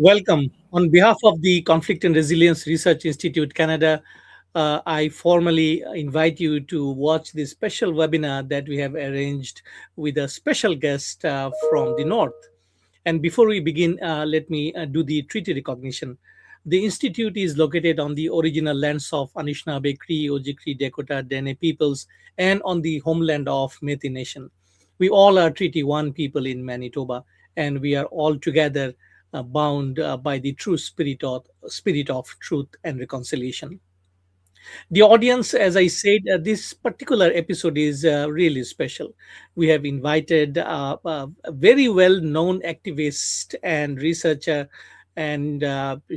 Welcome. On behalf of the Conflict and Resilience Research Institute Canada, I formally invite you to watch this special webinar that we have arranged with a special guest from the North. And before we begin, let me do the treaty recognition. The Institute is located on the original lands of Anishinaabe, Cree, Ojibwe, Dakota, Dene peoples, and on the homeland of Métis Nation. We all are Treaty One people in Manitoba, and we are all together bound by the true spirit of truth and reconciliation. The audience, as I said, this particular episode is really special. We have invited a very well known activist and researcher, and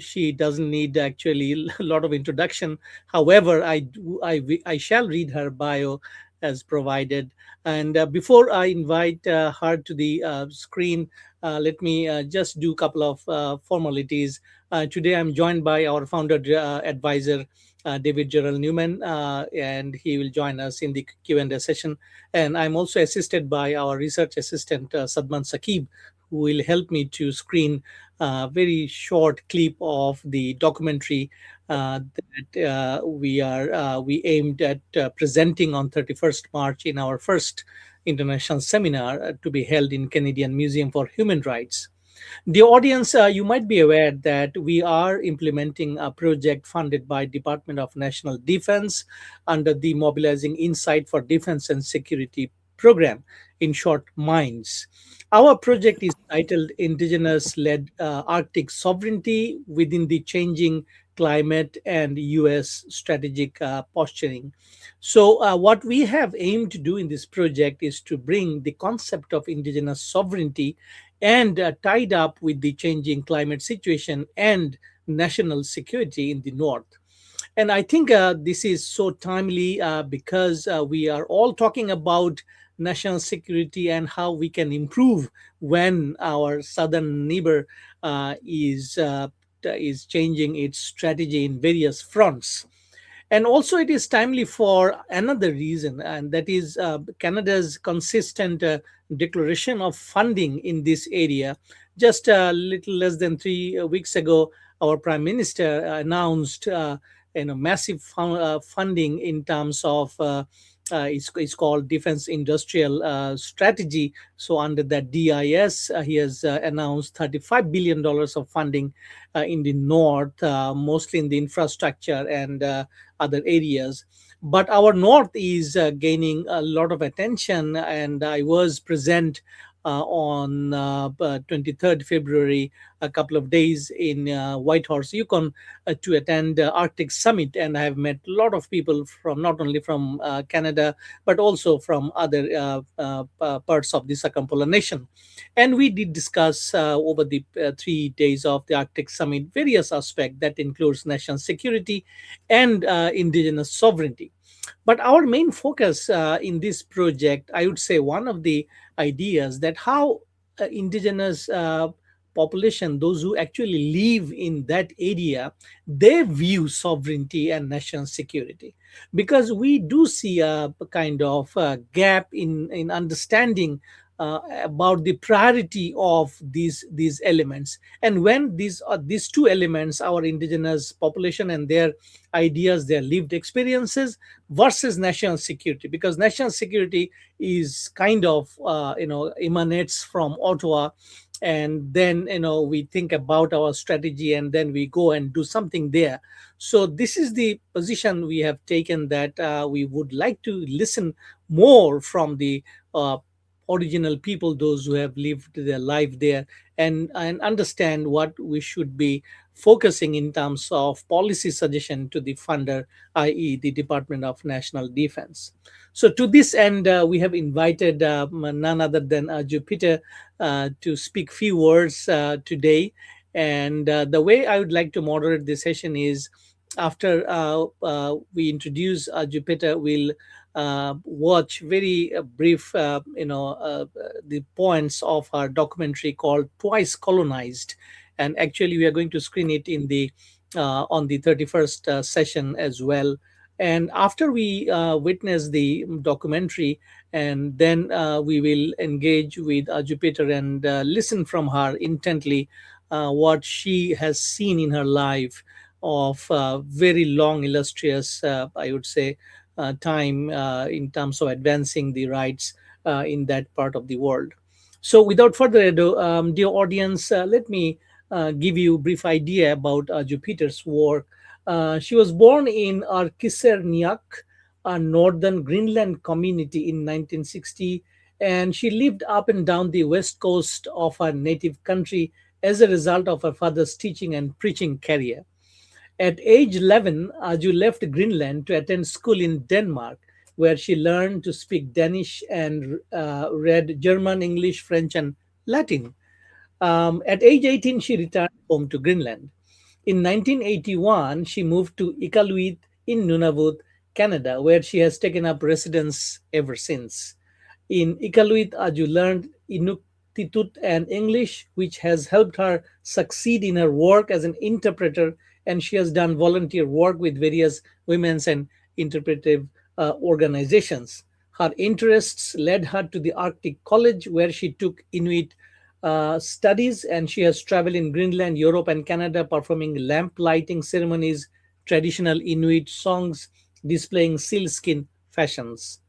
she doesn't need actually a lot of introduction. However, I shall read her bio as provided. And before I invite her to the screen, let me just do a couple of formalities. Today, I'm joined by our founder advisor, David Gerald Newman, and he will join us in the Q&A session. And I'm also assisted by our research assistant, Sadman Sakib, who will help me to screen a very short clip of the documentary that we aimed at presenting on 31st March in our first international seminar to be held in Canadian Museum for Human Rights. The audience, you might be aware that we are implementing a project funded by Department of National Defense under the Mobilizing Insight for Defense and Security program, in short, MINDS. Our project is titled Indigenous Led Arctic Sovereignty Within the Changing Climate and US Strategic Posturing. So, what we have aimed to do in this project is to bring the concept of indigenous sovereignty and tied up with the changing climate situation and national security in the north. And I think this is so timely because we are all talking about national security and how we can improve when our southern neighbor is changing its strategy in various fronts. And also, it is timely for another reason, and that is Canada's consistent declaration of funding in this area. Just a little less than 3 weeks ago, our Prime Minister announced massive funding in terms of it's called Defense Industrial Strategy. So under that DIS, he has announced $35 billion of funding in the north, mostly in the infrastructure and other areas. But our north is gaining a lot of attention, and I was present on 23rd February, a couple of days in Whitehorse, Yukon, to attend Arctic Summit, and I have met a lot of people from not only from Canada but also from other parts of the circumpolar and we did discuss over the 3 days of the Arctic Summit various aspects that includes national security and indigenous sovereignty. But our main focus in this project, I would say, one of the ideas that how indigenous population, those who actually live in that area, they view sovereignty and national security, because we do see a kind of gap in understanding about the priority of these elements. And when these two elements, our indigenous population and their ideas, their lived experiences versus national security, because national security is kind of emanates from Ottawa, and then we think about our strategy and then we go and do something there. So this is the position we have taken, that we would like to listen more from the original people, those who have lived their life there, and understand what we should be focusing in terms of policy suggestion to the funder, i.e., the Department of National Defense. So, to this end, we have invited none other than Jupiter to speak few words today. And the way I would like to moderate this session is, after we introduce Jupiter, we'll watch very brief, the points of our documentary called "Twice Colonized," and actually we are going to screen it in the on the 31st session as well. And after we witness the documentary, and then we will engage with Jupiter and listen from her intently what she has seen in her life of very long, illustrious, I would say, time in terms of advancing the rights in that part of the world. So, without further ado, dear audience, let me give you a brief idea about Jupiter's work. She was born in Arkiserniak, a northern Greenland community in 1960, and she lived up and down the west coast of her native country as a result of her father's teaching and preaching career. At age 11, Aju left Greenland to attend school in Denmark, where she learned to speak Danish and read German, English, French, and Latin. At age 18, she returned home to Greenland. In 1981, she moved to Iqaluit in Nunavut, Canada, where she has taken up residence ever since. In Iqaluit, Aju learned Inuktitut and English, which has helped her succeed in her work as an interpreter, and she has done volunteer work with various women's and interpretive organizations. Her interests led her to the Arctic College, where she took Inuit studies, and she has traveled in Greenland, Europe, and Canada performing lamp lighting ceremonies, traditional Inuit songs, displaying sealskin fashions.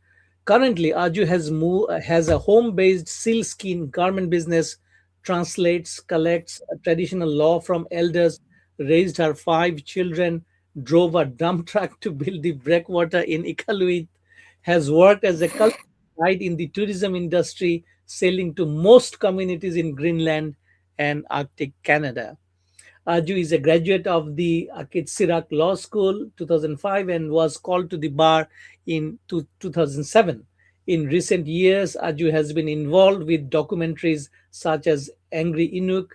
Currently, Aju has a home-based sealskin garment business, translates, collects traditional law from elders, raised her five children, drove a dump truck to build the breakwater in Iqaluit, has worked as a cultural guide in the tourism industry, sailing to most communities in Greenland and Arctic Canada. Aju is a graduate of the Akitsirak Law School 2005 and was called to the bar in 2007. In recent years, Aju has been involved with documentaries such as Angry Inuk,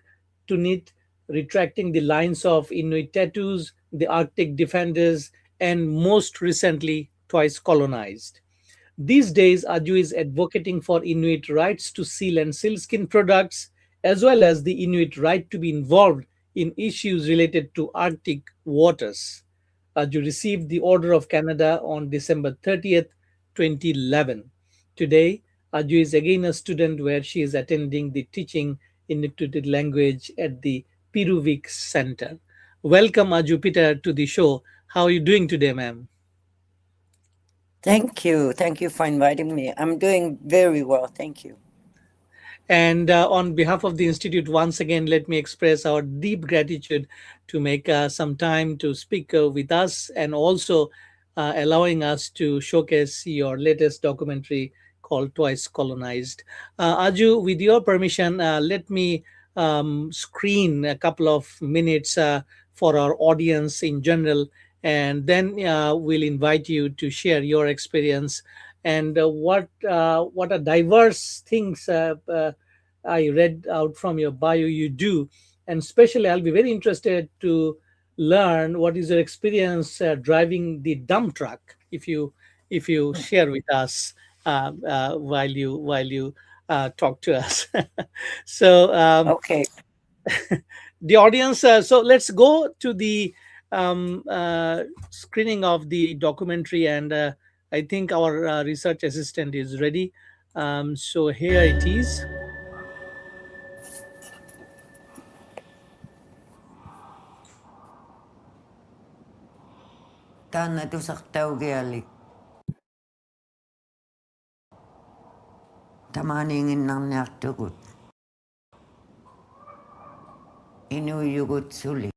Tunit, Retracting the Lines of Inuit Tattoos, The Arctic Defenders, and most recently, Twice Colonized. These days, Aju is advocating for Inuit rights to seal and sealskin products, as well as the Inuit right to be involved in issues related to Arctic waters. Aju received the Order of Canada on December 30th, 2011. Today, Aju is again a student where she is attending the teaching Inuktitut language at the Piruvik Center. Welcome, Aju Peter, to the show. How are you doing today, ma'am? Thank you. Thank you for inviting me. I'm doing very well. Thank you. And on behalf of the Institute, once again, let me express our deep gratitude to make some time to speak with us and also allowing us to showcase your latest documentary called Twice Colonized. Aju, with your permission, let me screen a couple of minutes for our audience in general, and then we'll invite you to share your experience and what are diverse things I read out from your bio you do, and especially I'll be very interested to learn what is your experience driving the dump truck. If you share with us while you talk to us. So Okay. the audience. So let's go to the screening of the documentary, and I think our research assistant is ready. So here it is. Tana tusak taugialik. Tamaningin ng naktukot. Inuyugot suli.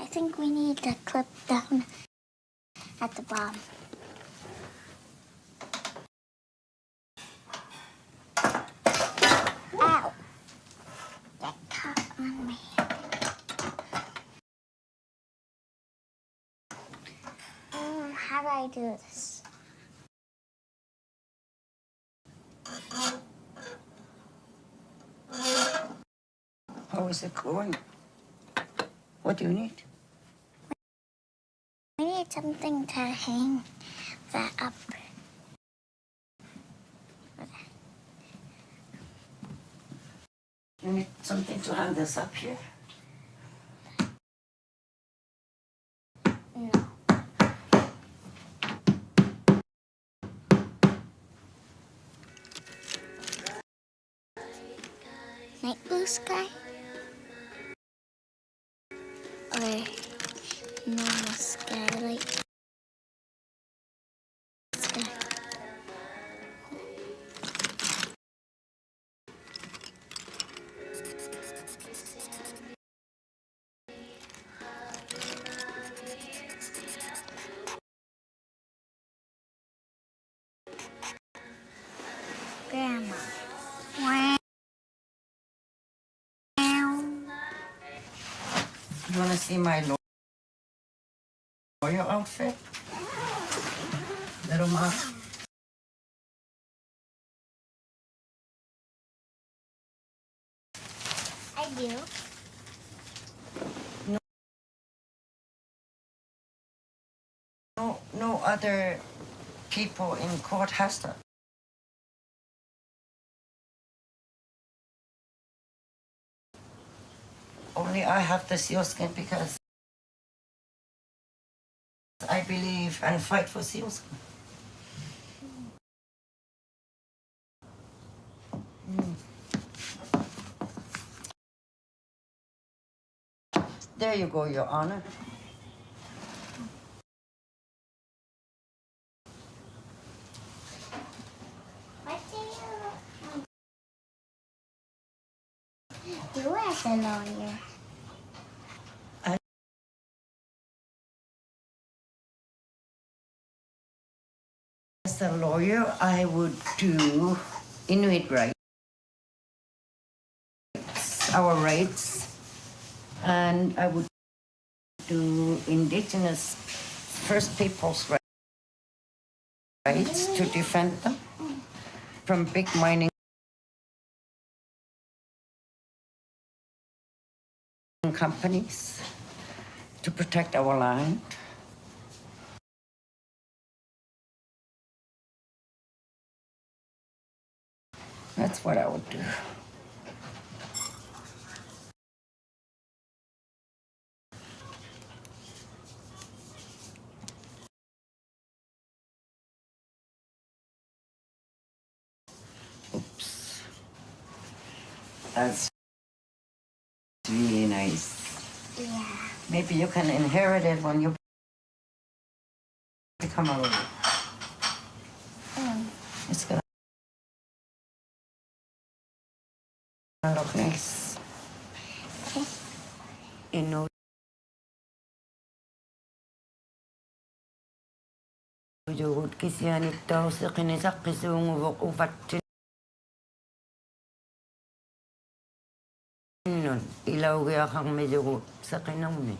think we need to clip down at the bottom. Ow! Get caught on me. How do I do this? How is it going? What do you need? We need something to hang that up. You need something to hang this up here? No. Night blue sky? Or normal sky, like sky? Grandma. Wow. You want to see my lawyer outfit? Little Ma? I do. No other people in court has that. Only I have the sealskin because I believe and fight for sealskin. There you go, Your Honor. What do you as a lawyer? As a lawyer, I would do Inuit rights, our rights, and I would do Indigenous First Peoples rights to defend them from big mining companies, to protect our land. That's what I would do. Oops. That's really nice. Yeah. Maybe you can inherit it when you become a lawyer. It's gonna look nice. Ino juhud kisianit tausi qinisak qisuunguvok ufatsin nun ilaugiaqarmijugut saqinarmi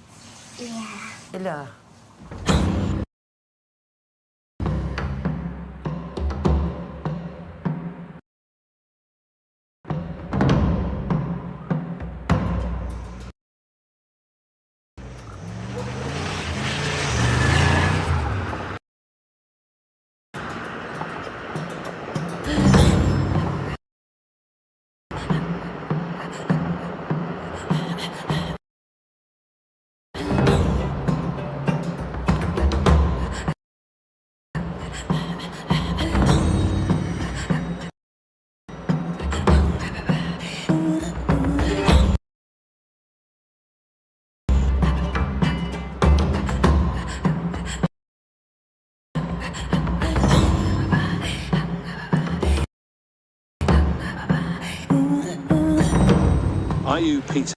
Yeah. ila Are you Peter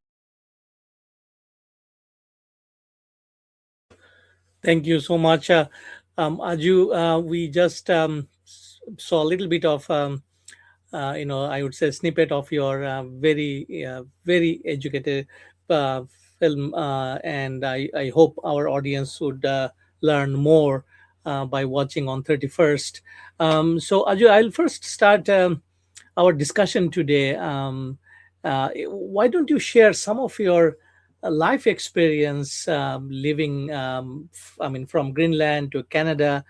Thank you so much, Aju. We just saw a little bit of, I would say, snippet of your very educated uh, film, and I hope our audience would learn more by watching on 31st. So, Aju, I'll first start our discussion today. Why don't you share some of your life experience living, I mean, from Greenland to Canada,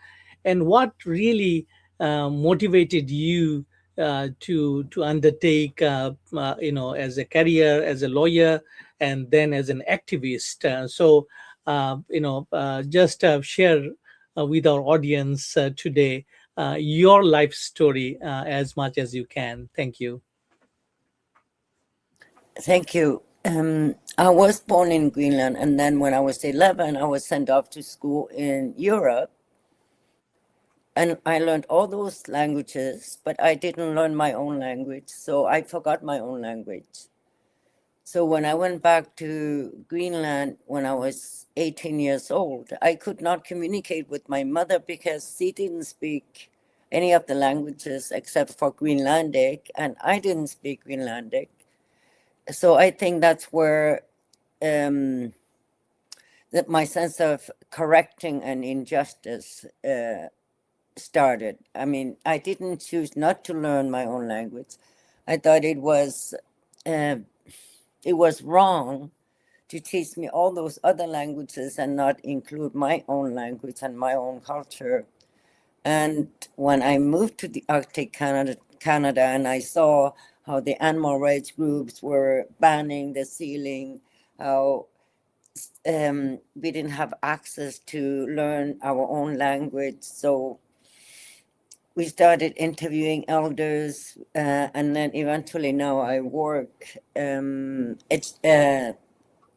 and what really motivated you to undertake, as a career, as a lawyer, and then as an activist. Just share with our audience today your life story as much as you can. Thank you. Thank you. I was born in Greenland, and then when I was 11, I was sent off to school in Europe, and I learned all those languages, but I didn't learn my own language, so I forgot my own language. So when I went back to Greenland when I was 18 years old, I could not communicate with my mother because she didn't speak any of the languages except for Greenlandic, and I didn't speak Greenlandic. So I think that's where um, that my sense of correcting an injustice started. I mean, I didn't choose not to learn my own language. I thought uh, it was wrong to teach me all those other languages and not include my own language and my own culture. And when I moved to the Arctic Canada, and I saw how the animal rights groups were banning the sealing, how we didn't have access to learn our own language. So we started interviewing elders, and then eventually now I work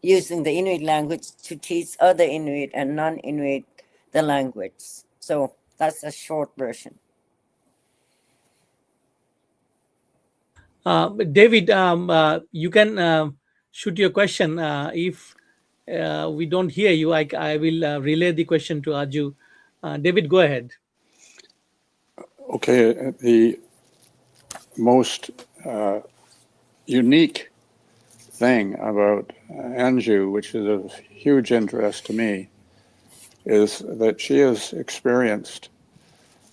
using the Inuit language to teach other Inuit and non-Inuit the language. So that's a short version. David, you can shoot your question. If we don't hear you, I will relay the question to Aju. David, go ahead. Okay, the most unique thing about Anju, which is of huge interest to me, is that she has experienced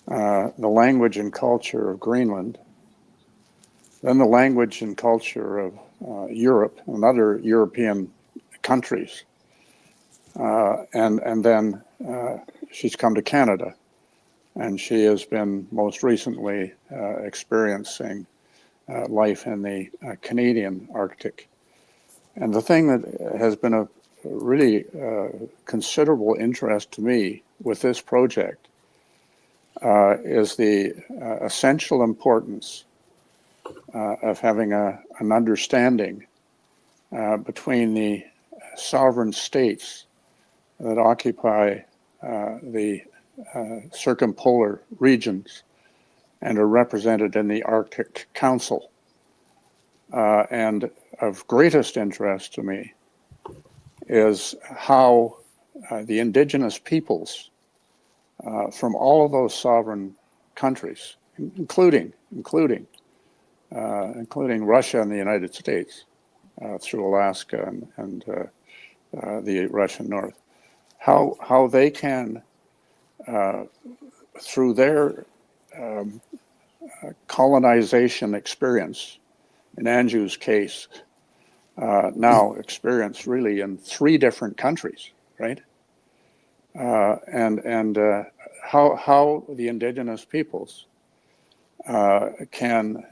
the language and culture of Greenland, then the language and culture of Europe and other European countries, and then she's come to Canada, and she has been most recently experiencing life in the Canadian Arctic. And the thing that has been a really considerable interest to me with this project is the essential importance of having an understanding between the sovereign states that occupy the circumpolar regions and are represented in the Arctic Council. And of greatest interest to me is how the indigenous peoples from all of those sovereign countries, including Russia and the United States, through Alaska and the Russian North, how they can, through their colonization experience, in Anju's case, now experience really in 3 different countries, right? And how the indigenous peoples can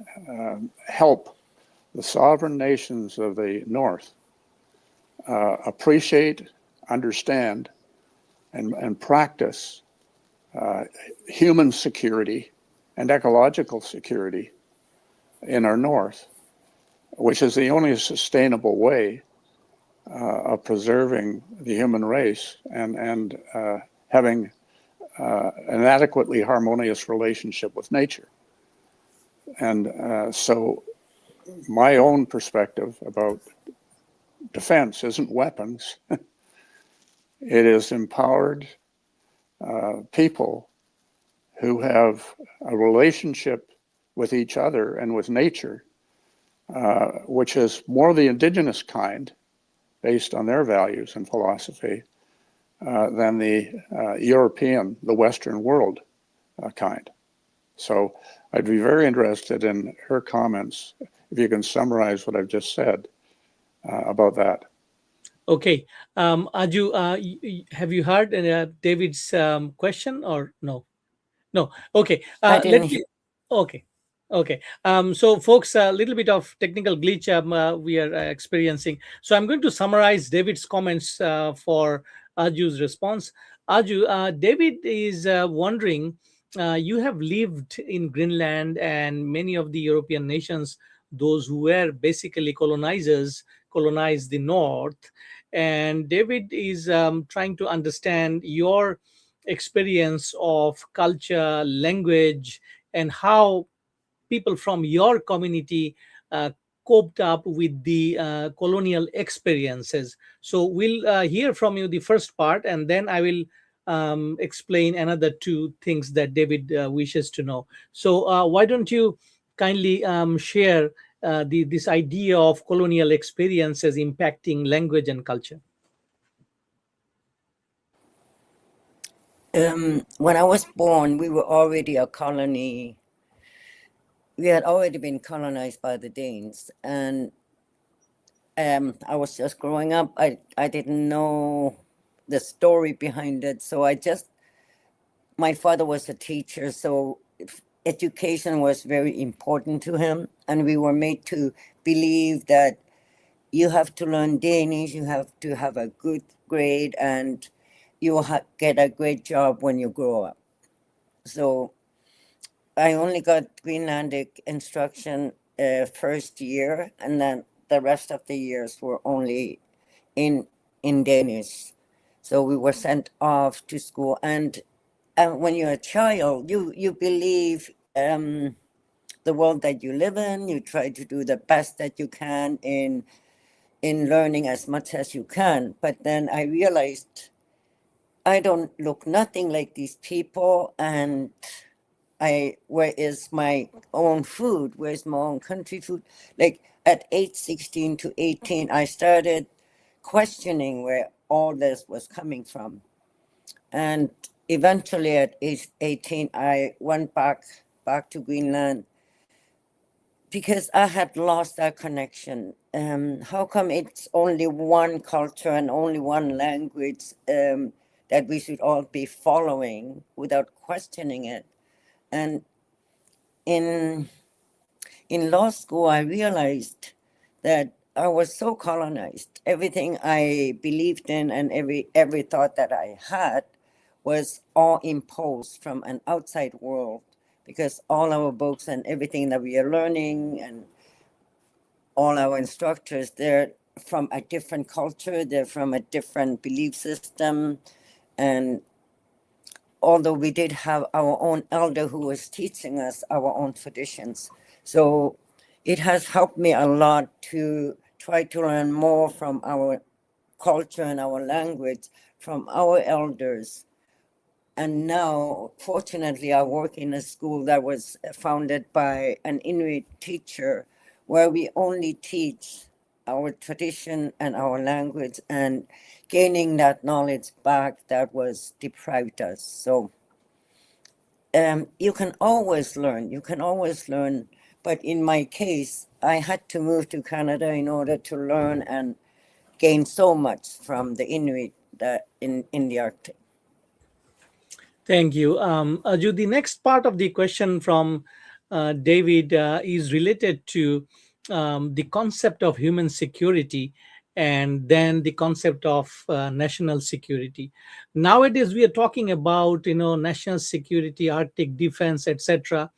help the sovereign nations of the North appreciate, understand, and practice human security and ecological security in our North, which is the only sustainable way of preserving the human race and having an adequately harmonious relationship with nature. And so my own perspective about defense isn't weapons. It is empowered people who have a relationship with each other and with nature, which is more the indigenous kind, based on their values and philosophy, than the European, the Western world kind. So I'd be very interested in her comments, if you can summarize what I've just said about that. Okay, Aju, have you heard David's question or no? No. Okay. I didn't Let hear. me. Okay. Okay. So, folks, a little bit of technical glitch we are experiencing. So, I'm going to summarize David's comments for Aju's response. Aju, David is wondering. You have lived in Greenland and many of the European nations, those who were basically colonizers, colonized the North. And David is trying to understand your experience of culture, language, and how people from your community coped up with the colonial experiences. So we'll hear from you the first part, and then I will explain another two things that David wishes to know. So why don't you kindly share this idea of colonial experiences impacting language and culture? When I was born, we were already a colony. We had already been colonized by the Danes, and I was just growing up. I didn't know the story behind it, so my father was a teacher, so education was very important to him, and we were made to believe that you have to learn Danish, you have to have a good grade, and you will get a great job when you grow up. So I only got Greenlandic instruction first year, and then the rest of the years were only in Danish. So we were sent off to school, and when you're a child, you believe the world that you live in. You try to do the best that you can in learning as much as you can. But then I realized I don't look nothing like these people, and where is my own food? Where's my own country food? Like at age 16 to 18, I started questioning where all this was coming from. And eventually at age 18, I went back to Greenland because I had lost that connection. How come it's only one culture and only one language that we should all be following without questioning it? And in law school, I realized that I was so colonized. Everything I believed in and every thought that I had was all imposed from an outside world, because all our books and everything that we are learning and all our instructors, they're from a different culture, they're from a different belief system. And although we did have our own elder who was teaching us our own traditions. So it has helped me a lot to try to learn more from our culture and our language, from our elders. And now, fortunately, I work in a school that was founded by an Inuit teacher, where we only teach our tradition and our language, and gaining that knowledge back that was deprived us. So you can always learn. But in my case, I had to move to Canada in order to learn and gain so much from the Inuit that in the Arctic. Thank you. Aju, the next part of the question from David is related to the concept of human security and then the concept of national security. Nowadays, we are talking about, national security, Arctic defense, etc.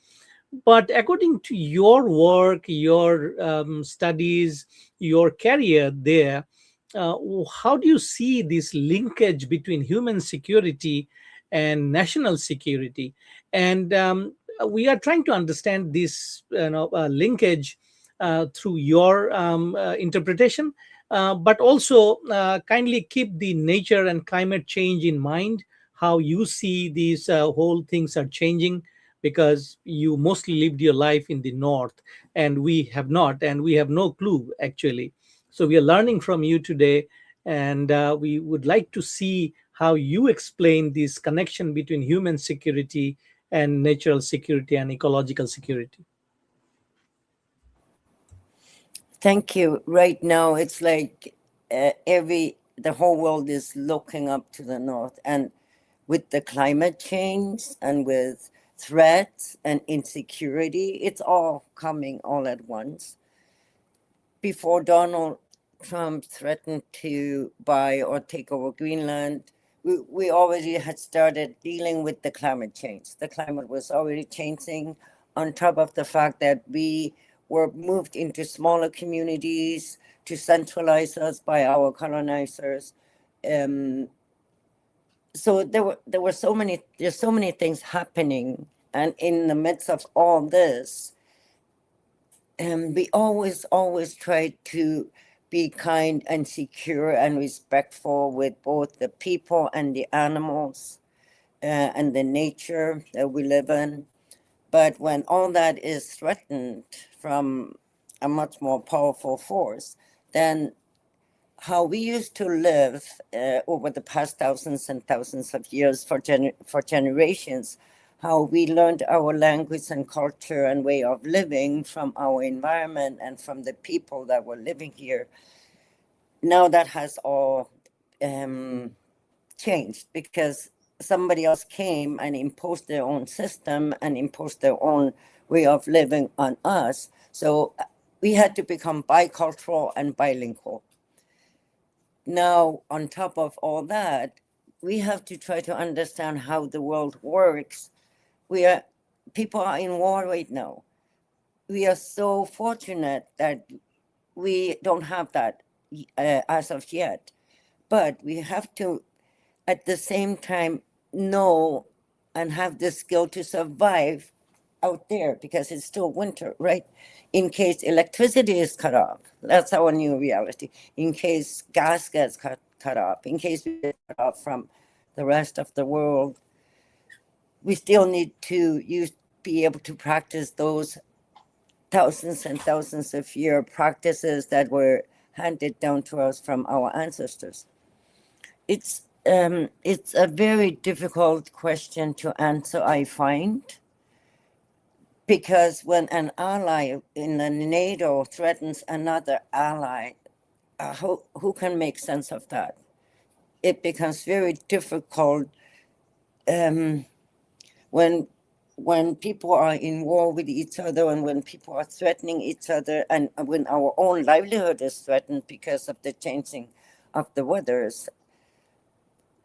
But according to your work, your studies, your career there, uh, how do you see this linkage between human security and national security? And we are trying to understand this linkage through your interpretation, but also kindly keep the nature and climate change in mind. how you see these whole things are changing, because you mostly lived your life in the north and we have not, and we have no clue actually. So we are learning from you today, and we would like to see how you explain this connection between human security and natural security and ecological security. Thank you. Right now, it's like the whole world is looking up to the north, and with the climate change and with threats and insecurity, it's all coming all at once. Before Donald Trump threatened to buy or take over Greenland, we already had started dealing with the climate change. The climate was already changing, on top of the fact that we were moved into smaller communities to centralize us by our colonizers. Um, so there were there's so many things happening, and in the midst of all this, we always try to be kind and secure and respectful with both the people and the animals, and the nature that we live in. But when all that is threatened from a much more powerful force, then how we used to live over the past thousands and thousands of years for generations, how we learned our language and culture and way of living from our environment and from the people that were living here. Now that has all changed because somebody else came and imposed their own system and imposed their own way of living on us. So we had to become bicultural and bilingual. Now, on top of all that, we have to try to understand how the world works. People are in war right now. We are so fortunate that we don't have that as of yet. But we have to, at the same time, know and have the skill to survive out there because it's still winter, right? In case electricity is cut off, that's our new reality. In case gas gets cut off, in case we get cut off from the rest of the world, we still need to be able to practice those thousands and thousands of year practices that were handed down to us from our ancestors. It's a very difficult question to answer, I find, because when an ally in the NATO threatens another ally, who can make sense of that? It becomes very difficult when people are in war with each other and when people are threatening each other and when our own livelihood is threatened because of the changing of the weathers.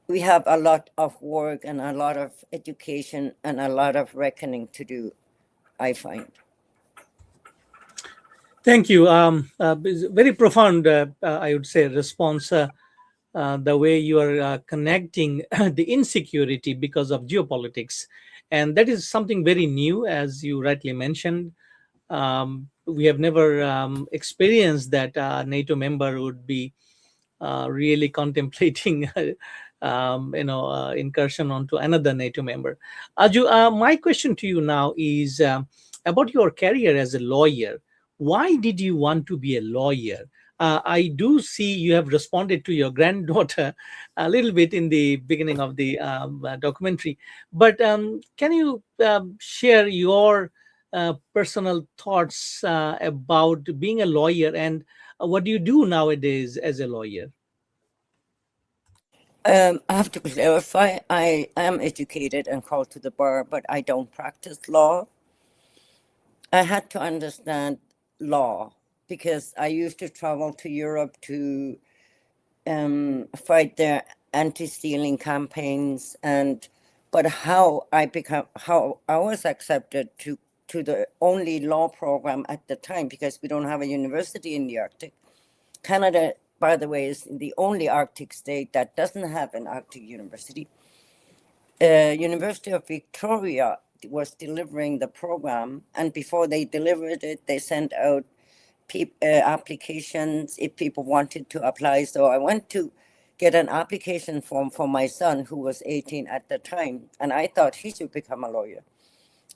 We have a lot of work and a lot of education and a lot of reckoning to do, I find. Thank you. It's a very profound, I would say, response. The way you are connecting the insecurity because of geopolitics. And that is something very new, as you rightly mentioned. We have never experienced that a NATO member would be really contemplating incursion onto another NATO member. Aju, my question to you now is about your career as a lawyer. Why did you want to be a lawyer? I do see you have responded to your granddaughter a little bit in the beginning of the documentary, but can you share your personal thoughts about being a lawyer, and what do you do nowadays as a lawyer? I have to clarify, I am educated and called to the bar, but I don't practice law. I had to understand law because I used to travel to Europe to fight their anti-stealing campaigns, but how I was accepted to the only law program at the time, because we don't have a university in the Arctic. Canada, by the way, is the only Arctic state that doesn't have an Arctic university. University of Victoria was delivering the program, and before they delivered it, they sent out applications if people wanted to apply. So I went to get an application form for my son, who was 18 at the time, and I thought he should become a lawyer.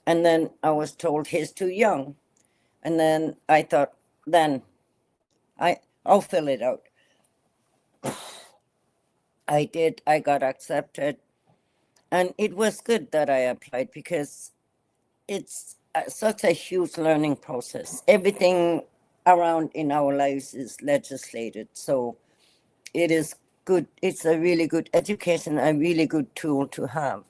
And then I was told he's too young. And then I thought, then I'll fill it out. I did. I got accepted. And it was good that I applied because it's such a huge learning process. Everything around in our lives is legislated. So it is good. It's a really good education, a really good tool to have.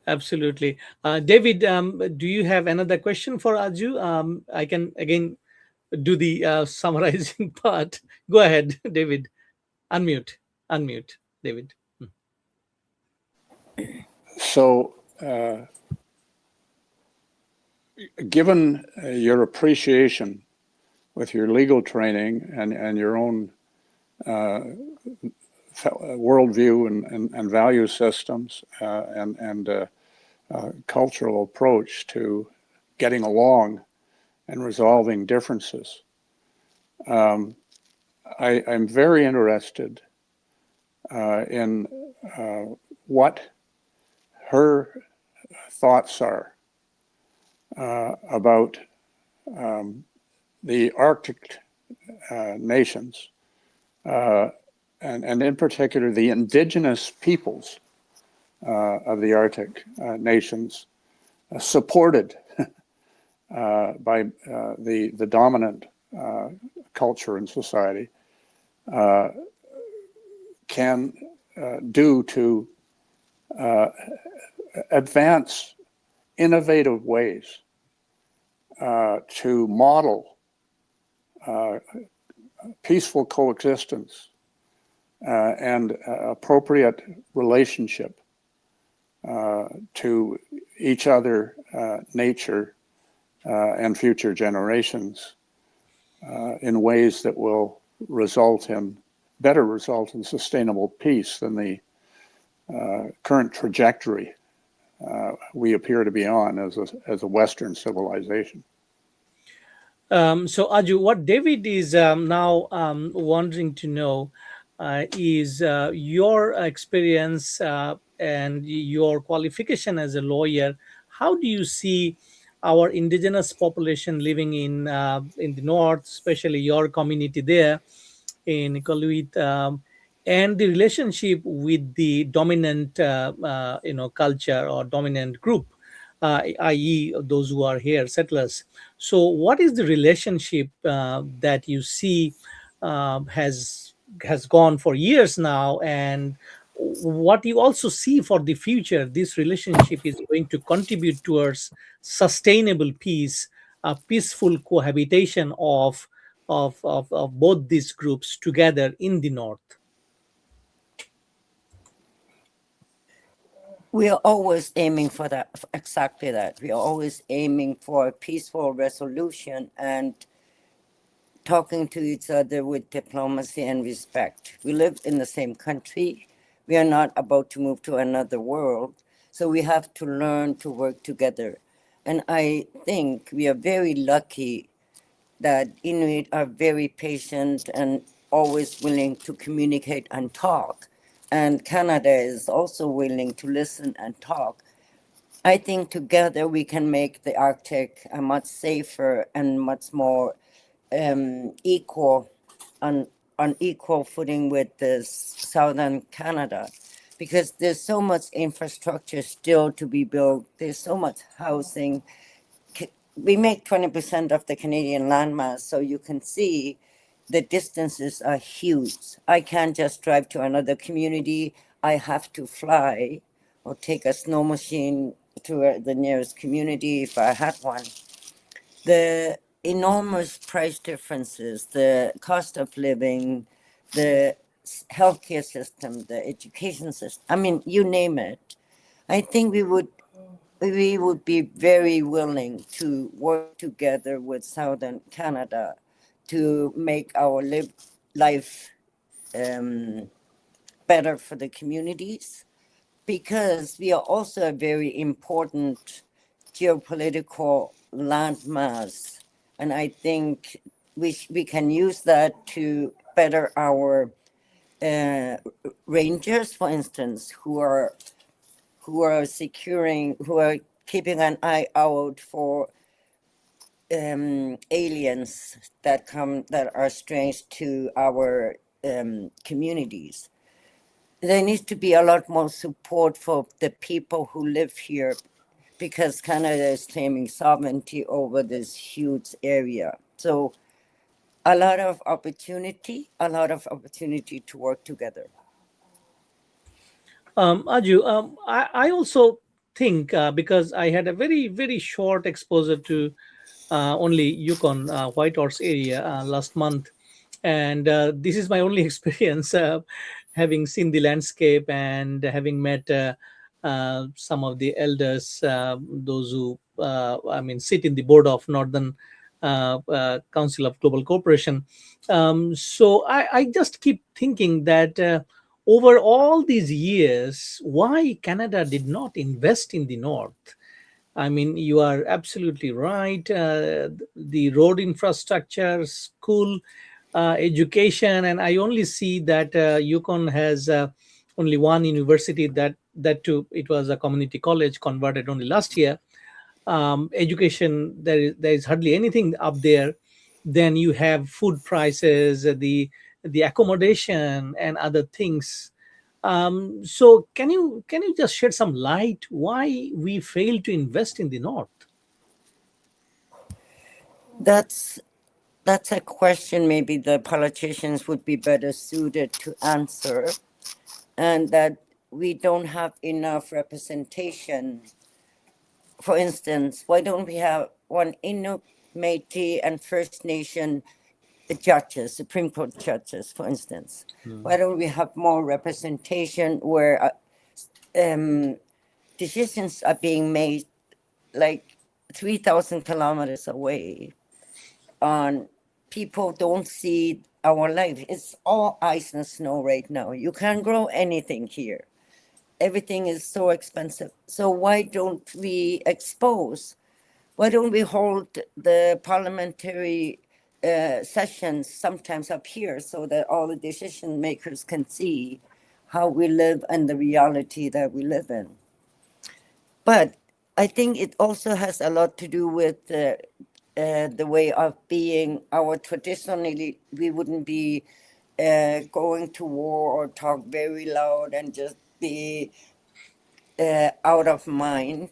Absolutely. David, do you have another question for Aju? I can again do the summarizing part. Go ahead, David. Unmute. Unmute, David. So, given your appreciation with your legal training and your own worldview and value systems and cultural approach to getting along and resolving differences, I'm very interested in what her thoughts are about the Arctic nations, and in particular the indigenous peoples of the Arctic nations, supported by the dominant culture and society, can do to advance innovative ways to model peaceful coexistence and appropriate relationship to each other, nature, and future generations in ways that will better result in sustainable peace than the current trajectory we appear to be on as a Western civilization. So, Aju, what David is now wanting to know is your experience and your qualification as a lawyer. How do you see our indigenous population living in the north, especially your community there in Iqaluit, and the relationship with the dominant, culture or dominant group, i.e., those who are here, settlers? So, what is the relationship that you see has gone for years now, and what you also see for the future? This relationship is going to contribute towards sustainable peace, a peaceful cohabitation of both these groups together in the north. We are always aiming for that, exactly that. We are always aiming for a peaceful resolution and talking to each other with diplomacy and respect. We live in the same country. We are not about to move to another world. So we have to learn to work together. And I think we are very lucky that Inuit are very patient and always willing to communicate and talk. And Canada is also willing to listen and talk. I think together we can make the Arctic a much safer and much more equal, on equal footing with this southern Canada, because there's so much infrastructure still to be built. There's so much housing. We make 20% of the Canadian landmass, so you can see the distances are huge. I can't just drive to another community. I have to fly or take a snow machine to the nearest community if I had one. The enormous price differences, the cost of living, the healthcare system, the education system, I mean, you name it. I think we would be very willing to work together with Southern Canada to make our life better for the communities, because we are also a very important geopolitical landmass. And I think we can use that to better our rangers, for instance, who are keeping an eye out for aliens that are strange to our communities. There needs to be a lot more support for the people who live here, because Canada is claiming sovereignty over this huge area. So a lot of opportunity to work together. Aju, I also think because I had a very, very short exposure to only Yukon, White Horse area last month. And this is my only experience having seen the landscape and having met some of the elders, those who, I mean, sit in the board of Northern Council of Global Cooperation. So I just keep thinking that over all these years, why Canada did not invest in the North? I mean, you are absolutely right. The road infrastructure, school, education, and I only see that Yukon has only one university that too it was a community college converted only last year. Education, there is hardly anything up there. Then you have food prices, the accommodation and other things. So can you just shed some light why we fail to invest in the North? That's that's a question maybe the politicians would be better suited to answer, and that we don't have enough representation. For instance, why don't we have one Inuit, Métis, and First Nation judges, Supreme Court judges, for instance? Why don't we have more representation where decisions are being made like 3,000 kilometers away on people don't see our life. It's all ice and snow right now. You can't grow anything here. Everything is so expensive. So why don't we expose? Why don't we hold the parliamentary sessions sometimes up here so that all the decision makers can see how we live and the reality that we live in? But I think it also has a lot to do with the way of being. Our traditionally, we wouldn't be going to war or talk very loud and just be out of mind.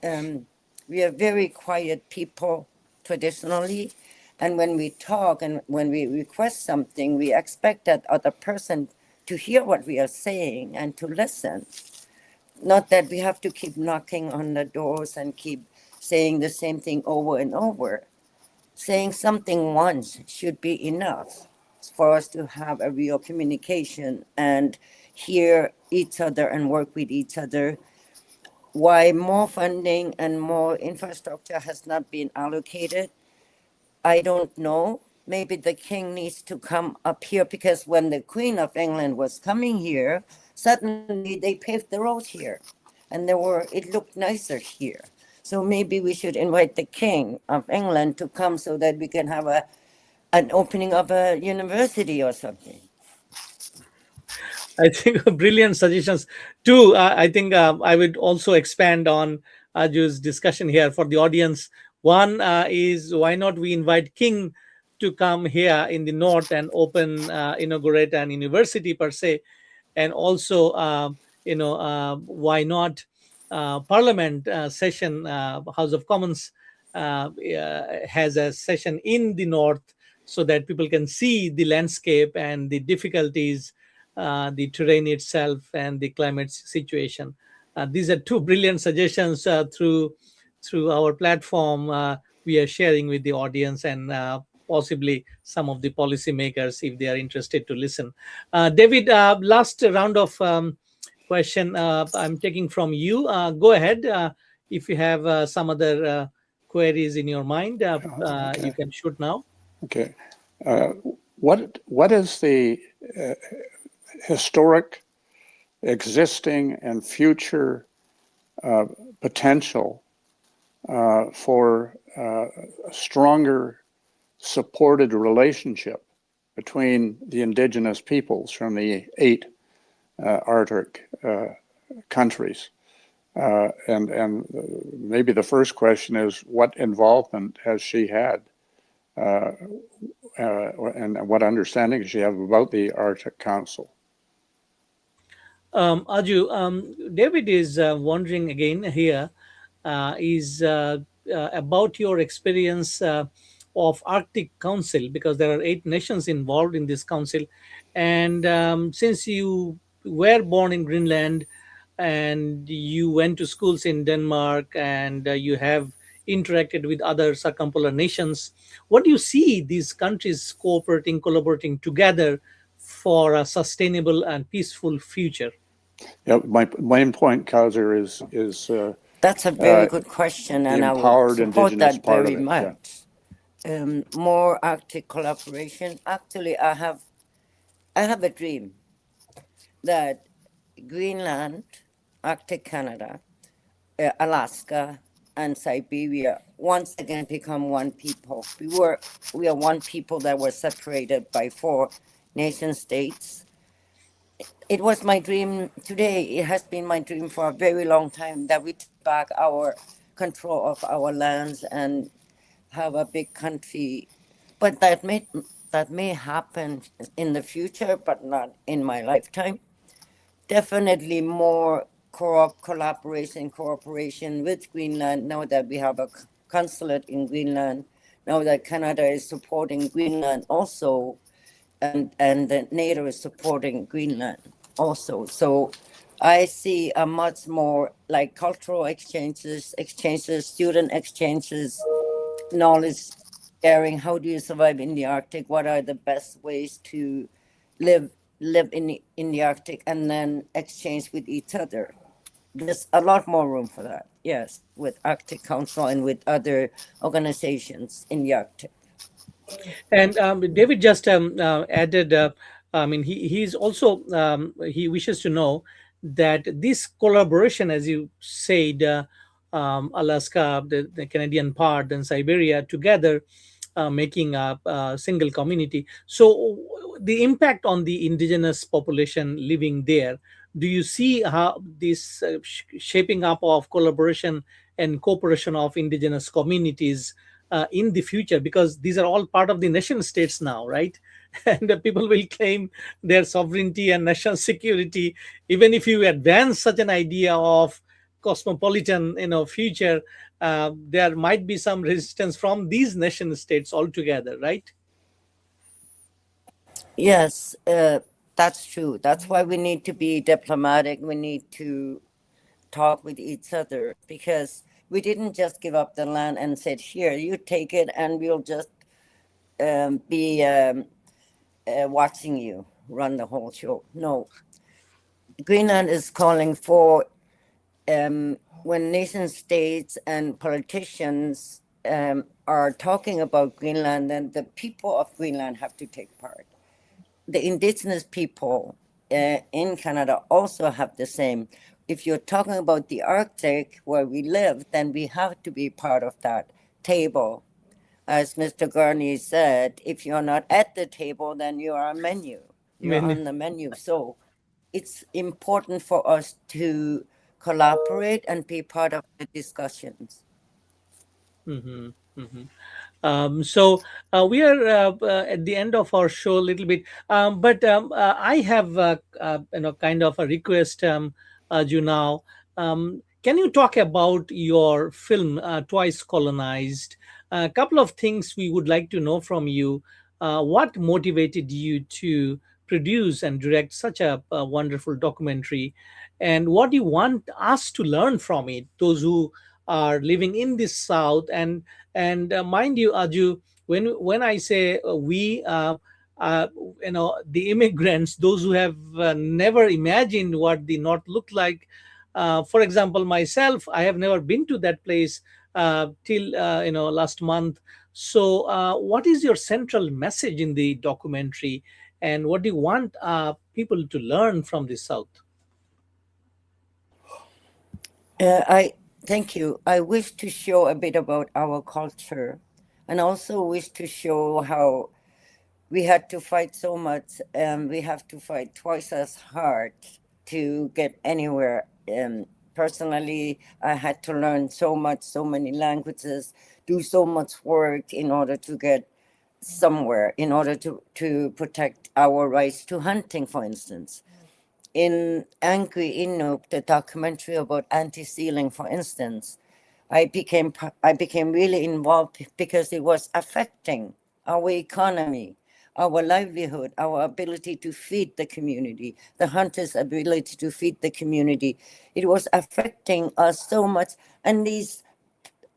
We are very quiet people traditionally, and when we talk and when we request something, we expect that other person to hear what we are saying and to listen. Not that we have to keep knocking on the doors and keep saying the same thing over and over. Saying something once should be enough for us to have a real communication and hear each other and work with each other. Why more funding and more infrastructure has not been allocated, I don't know. Maybe the king needs to come up here, because when the Queen of England was coming here, suddenly they paved the road here, and it looked nicer here. So maybe we should invite the King of England to come so that we can have an opening of a university or something. I think brilliant suggestions. Two, I think I would also expand on Aju's discussion here for the audience. One is why not we invite King to come here in the north and inaugurate an university per se, and also why not Parliament session, House of Commons has a session in the north so that people can see the landscape and the difficulties, the terrain itself, and the climate situation. These are two brilliant suggestions through our platform. We are sharing with the audience and possibly some of the policymakers if they are interested to listen. David, last round of question I'm taking from you. Go ahead. If you have some other queries in your mind, you Okay. can shoot now. Okay. Uh, what is the historic, existing, and future potential for a stronger, supported relationship between the indigenous peoples from the 8 Arctic countries. And maybe the first question is, what involvement has she had, and what understanding does she have about the Arctic Council? Aju, David is wondering again here is about your experience of Arctic Council, because there are 8 nations involved in this council, and since you were born in Greenland and you went to schools in Denmark and you have interacted with other circumpolar nations, what do you see these countries cooperating, collaborating together for a sustainable and peaceful future? Yeah, my main point, Kaiser, is That's a very good question, the and I would empowered support indigenous that part very of it. Yeah. much. More Arctic collaboration. Actually, I have a dream that Greenland, Arctic Canada, Alaska, and Siberia once again become one people. We are one people that were separated by 4 nation states. It was my dream today. It has been my dream for a very long time that we take back our control of our lands and have a big country. But that may happen in the future, but not in my lifetime. Definitely more cooperation with Greenland now that we have a consulate in Greenland, now that Canada is supporting Greenland also, and the NATO is supporting Greenland also. So I see a much more like cultural exchanges, student exchanges, knowledge sharing. How do you survive in the Arctic? What are the best ways to live in the Arctic, and then exchange with each other? There's a lot more room for that. Yes, with Arctic Council and with other organizations in the Arctic. And David just added, I mean, he's also, he wishes to know that this collaboration, as you said, Alaska, the Canadian part, and Siberia together, making a single community. So, the impact on the indigenous population living there, do you see how this shaping up of collaboration and cooperation of indigenous communities in the future, because these are all part of the nation states now, right? And the people will claim their sovereignty and national security. Even if you advance such an idea of cosmopolitan, future, there might be some resistance from these nation states altogether, right? Yes, that's true. That's why we need to be diplomatic. We need to talk with each other, because we didn't just give up the land and said, "Here, you take it, and we'll just be watching you run the whole show." No, Greenland is calling for when nation states and politicians are talking about Greenland, then the people of Greenland have to take part. The indigenous people in Canada also have the same. If you're talking about the Arctic where we live, then we have to be part of that table. As Mr. Gurney said, if you're not at the table, then you are a menu. You're Many. on the menu. So it's important for us to collaborate and be part of the discussions. Mhm, mhm. So we are at the end of our show a little bit, but I have kind of a request, you now. Can you talk about your film Twice Colonized? A couple of things we would like to know from you. What motivated you to produce and direct such a wonderful documentary, and what do you want us to learn from it? Those who are living in the South, and mind you, Aju, when I say we, the immigrants, those who have never imagined what the North looked like. For example, myself, I have never been to that place till last month. So, what is your central message in the documentary, and what do you want people to learn from the South? I thank you. I wish to show a bit about our culture, and also wish to show how we had to fight so much, and we have to fight twice as hard to get anywhere. Personally, I had to learn so much, so many languages, do so much work in order to get somewhere, in order to protect our rights to hunting, for instance. In Angry Inuk, the documentary about anti-sealing, for instance, I became really involved because it was affecting our economy, our livelihood, our ability to feed the community, the hunters' ability to feed the community. It was affecting us so much, and these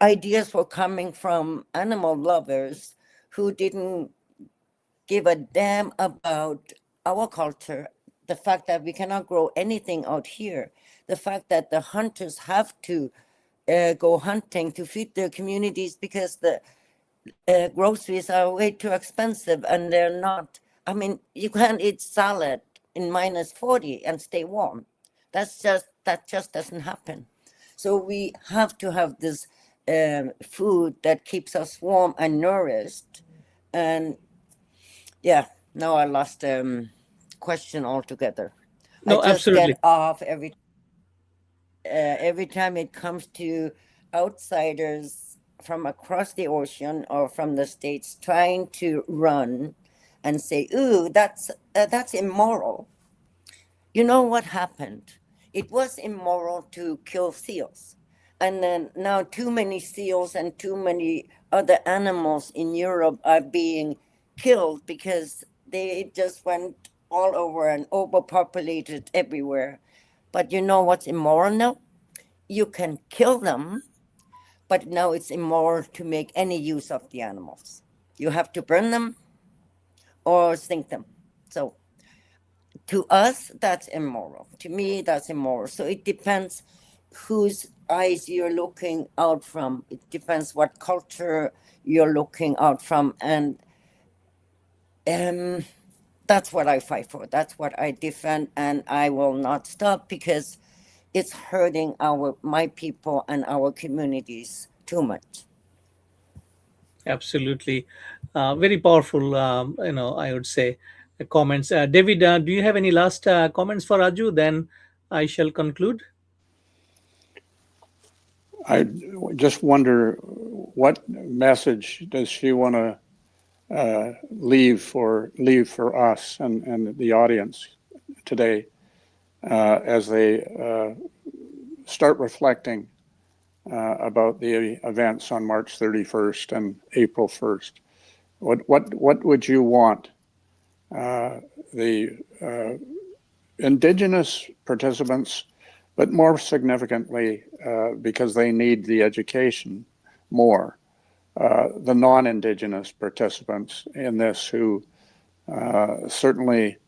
ideas were coming from animal lovers who didn't give a damn about our culture, the fact that we cannot grow anything out here, the fact that the hunters have to go hunting to feed their communities because the groceries are way too expensive and they're not. I mean, you can't eat salad in -40 and stay warm. That just doesn't happen. So we have to have this food that keeps us warm and nourished. And yeah, now I lost question altogether. I No, just absolutely. get off every time it comes to outsiders from across the ocean or from the states trying to run and say, "Ooh, that's immoral." You know what happened? It was immoral to kill seals, and then now too many seals and too many other animals in Europe are being killed because they just went all over and overpopulated everywhere. But you know what's immoral now? You can kill them, but now it's immoral to make any use of the animals. You have to burn them or sink them. So to us, that's immoral. To me, that's immoral. So it depends whose eyes you're looking out from. It depends what culture you're looking out from. And that's what I fight for. That's what I defend. And I will not stop because it's hurting my people and our communities too much. Absolutely. Very powerful, I would say, comments. David, do you have any last comments for Raju? Then I shall conclude. I just wonder what message does she want to leave for us and the audience today as they start reflecting about the events on March 31st and April 1st. What would you want the Indigenous participants, but more significantly, because they need the education more, the non-Indigenous participants in this who certainly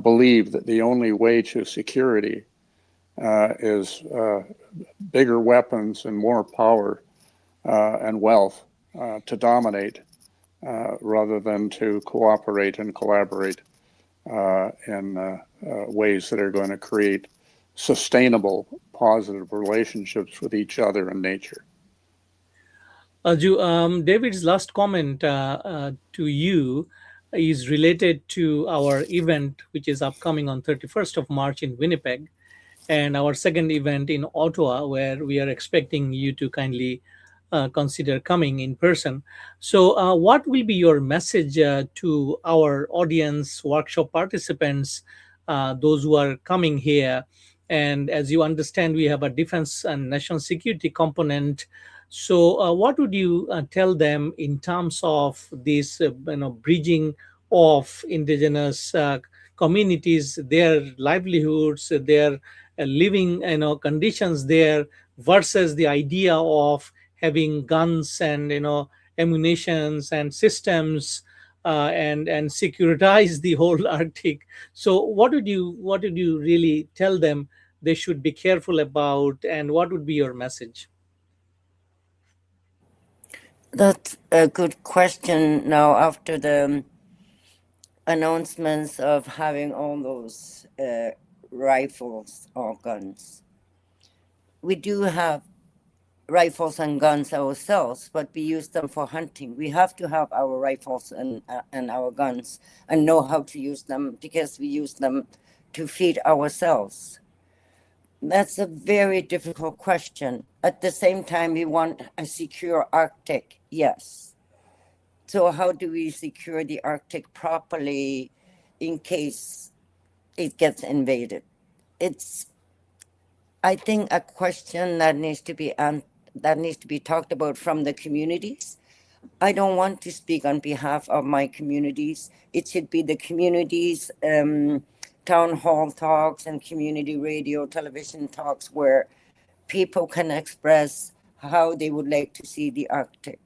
believe that the only way to security is bigger weapons and more power and wealth to dominate rather than to cooperate and collaborate in ways that are going to create sustainable, positive relationships with each other and nature. Raju, David's last comment to you is related to our event, which is upcoming on 31st of March in Winnipeg, and our second event in Ottawa, where we are expecting you to kindly consider coming in person. So, what will be your message to our audience, workshop participants, those who are coming here? And as you understand, we have a defense and national security component. So, what would you tell them in terms of this, bridging of indigenous communities, their livelihoods, their living, conditions there, versus the idea of having guns and ammunitions and systems and securitize the whole Arctic? So, what would you really tell them they should be careful about, and what would be your message? That's a good question now after the announcements of having all those rifles or guns. We do have rifles and guns ourselves, but we use them for hunting. We have to have our rifles and our guns and know how to use them because we use them to feed ourselves. That's a very difficult question. At the same time, we want a secure Arctic, yes. So, how do we secure the Arctic properly in case it gets invaded? It's, I think, a question that needs to be that needs to be talked about from the communities. I don't want to speak on behalf of my communities. It should be the communities, town hall talks and community radio, television talks where people can express how they would like to see the Arctic.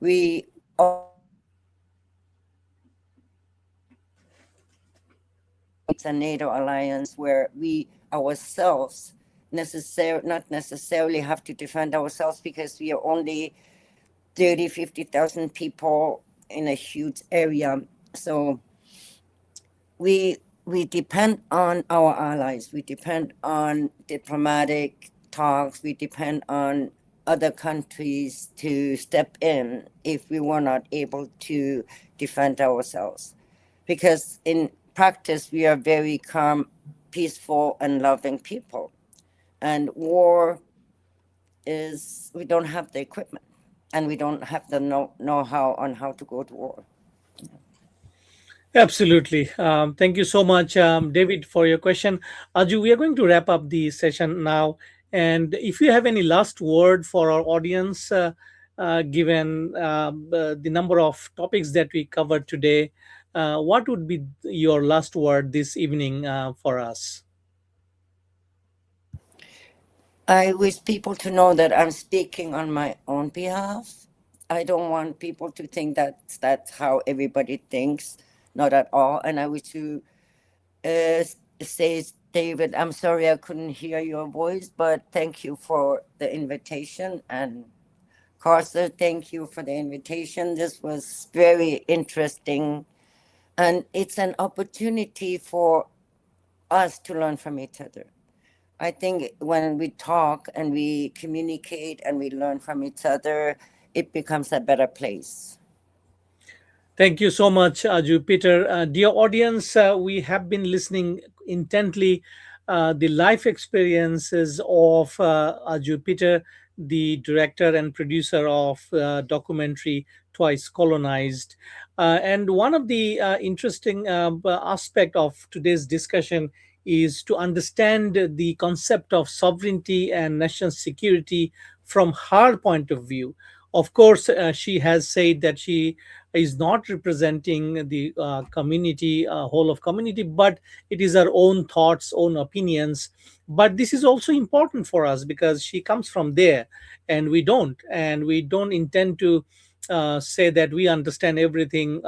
We it's a NATO alliance where we ourselves not necessarily have to defend ourselves because we are only 30, 50,000 people in a huge area. So we depend on our allies. We depend on diplomatic talks. We depend on other countries to step in if we were not able to defend ourselves. Because in practice, we are very calm, peaceful, and loving people. And war is, we don't have the equipment and we don't have the know-how on how to go to war. Absolutely. Thank you so much, David, for your question. Aju, we are going to wrap up the session now. And if you have any last word for our audience, given the number of topics that we covered today, what would be your last word this evening for us? I wish people to know that I'm speaking on my own behalf. I don't want people to think that that's how everybody thinks, not at all. And I wish to say, David, I'm sorry I couldn't hear your voice, but thank you for the invitation. And Carter, thank you for the invitation. This was very interesting. And it's an opportunity for us to learn from each other. I think when we talk and we communicate and we learn from each other, it becomes a better place. Thank you so much, Jupiter. Dear audience, we have been listening intently the life experiences of Jupiter, the director and producer of documentary Twice Colonized. And one of the interesting aspect of today's discussion is to understand the concept of sovereignty and national security from her point of view. Of course, she has said that she is not representing the community, whole of community, but it is her own thoughts, own opinions. But this is also important for us because she comes from there, and we don't intend to say that we understand everything,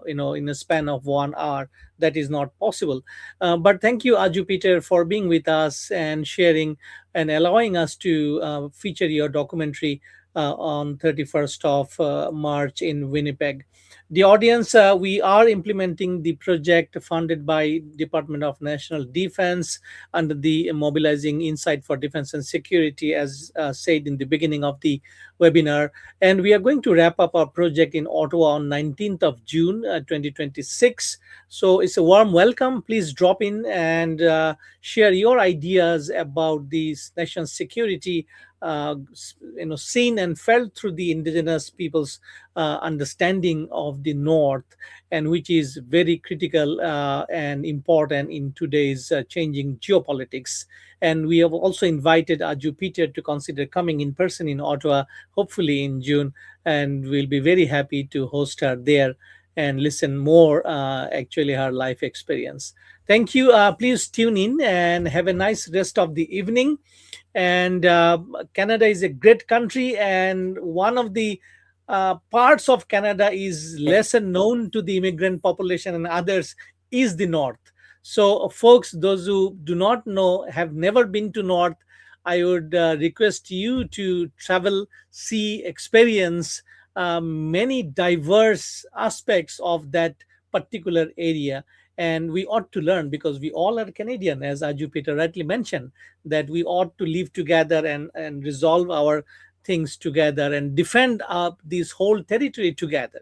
in a span of 1 hour. That is not possible. But thank you, Aju Peter, for being with us and sharing and allowing us to feature your documentary on 31st of March in Winnipeg. The audience, we are implementing the project funded by Department of National Defense under the Mobilizing Insight for Defense and Security, as said in the beginning of the webinar. And we are going to wrap up our project in Ottawa on 19th of June 2026. So it's a warm welcome. Please drop in and share your ideas about this national security, seen and felt through the indigenous people's understanding of the north, and which is very critical and important in today's changing geopolitics. And we have also invited Aju Peter to consider coming in person in Ottawa, hopefully in June, and we'll be very happy to host her there and listen more, actually, her life experience. Thank you. Please tune in and have a nice rest of the evening. And Canada is a great country, and one of the parts of Canada is lesser known to the immigrant population, and others is the north. So folks, those who do not know, have never been to north, I would request you to travel, see, experience many diverse aspects of that particular area. and we ought to learn, because we all are Canadian, as Aju Peter rightly mentioned, that we ought to live together and resolve our things together and defend this whole territory together.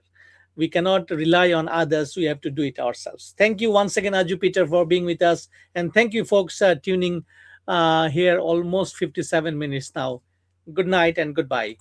We cannot rely on others. We have to do it ourselves. Thank you once again, Aju Peter, for being with us. And thank you, folks, tuning here almost 57 minutes now. Good night and goodbye.